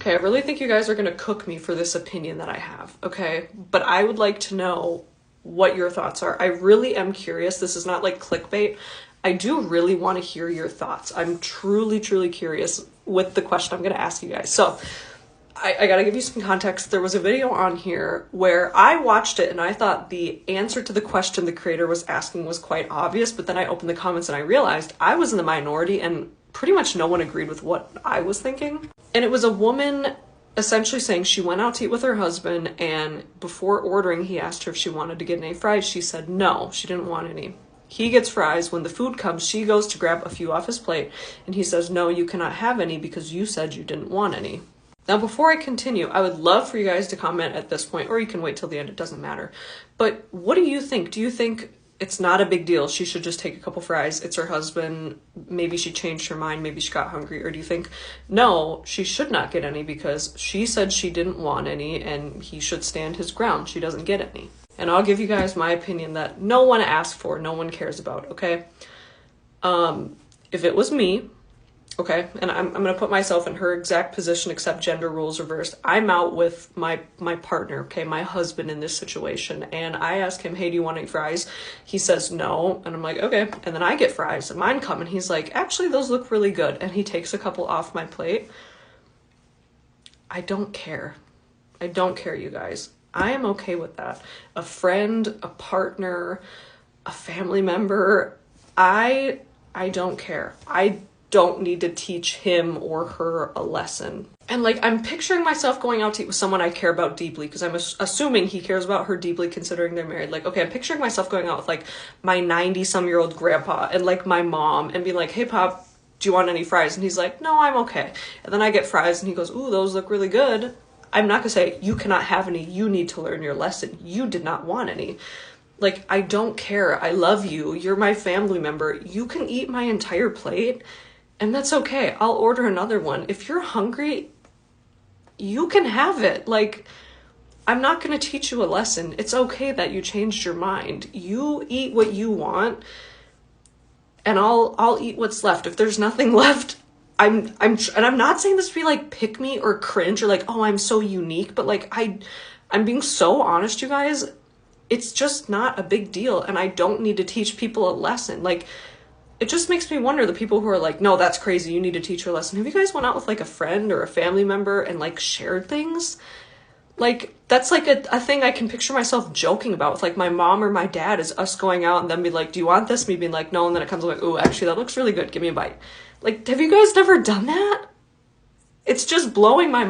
Okay, I really think you guys are gonna cook me for this opinion that I have, okay? But I would like to know what your thoughts are. I really am curious. This is not like clickbait. I do really want to hear your thoughts. I'm truly, truly curious with the question I'm gonna ask you guys. So I gotta give you some context. There was a video on here where I watched it and I thought the answer to the question the creator was asking was quite obvious, but then I opened the comments and I realized I was in the minority and pretty much no one agreed with what I was thinking. And it was a woman essentially saying she went out to eat with her husband, and before ordering, he asked her if she wanted to get any fries. She said no, she didn't want any. He gets fries. When the food comes, she goes to grab a few off his plate, and he says, no, you cannot have any because you said you didn't want any. Now, before I continue, I would love for you guys to comment at this point, or you can wait till the end, it doesn't matter. But what do you think? Do you think it's not a big deal, she should just take a couple fries, it's her husband, maybe she changed her mind, maybe she got hungry? Or do you think, no, she should not get any because she said she didn't want any and he should stand his ground, she doesn't get any? And I'll give you guys my opinion that no one asked for, no one cares about, okay? If it was me, okay, and I'm gonna put myself in her exact position except gender roles reversed. I'm out with my partner, okay, my husband in this situation, and I ask him, hey, do you want any fries? He says no, and I'm like, okay, and then I get fries, and mine come, and he's like, actually, those look really good, and he takes a couple off my plate. I don't care. I don't care, you guys. I am okay with that. A friend, a partner, a family member, I don't care. I don't need to teach him or her a lesson. And like, I'm picturing myself going out to eat with someone I care about deeply, because I'm assuming he cares about her deeply considering they're married. Like, okay, I'm picturing myself going out with like my 90-some-year-old grandpa and like my mom and being like, hey, Pop, do you want any fries? And he's like, no, I'm okay. And then I get fries and he goes, ooh, those look really good. I'm not gonna say, you cannot have any, you need to learn your lesson. You did not want any. Like, I don't care. I love you. You're my family member. You can eat my entire plate. And that's okay. I'll order another one. If you're hungry, you can have it. Like, I'm not going to teach you a lesson. It's okay that you changed your mind. You eat what you want, and I'll eat what's left. If there's nothing left, and I'm not saying this to be like pick me or cringe or like, oh, I'm so unique, but like I'm being so honest, you guys. It's just not a big deal, and I don't need to teach people a lesson. Like, it just makes me wonder, the people who are like, no, that's crazy, you need to teach her a lesson. Have you guys went out with like a friend or a family member and like shared things? Like, that's like a thing I can picture myself joking about with like my mom or my dad, is us going out and then be like, do you want this? Me being like, no, and then it comes like, oh, actually, that looks really good, give me a bite. Like, have you guys never done that? It's just blowing my mind.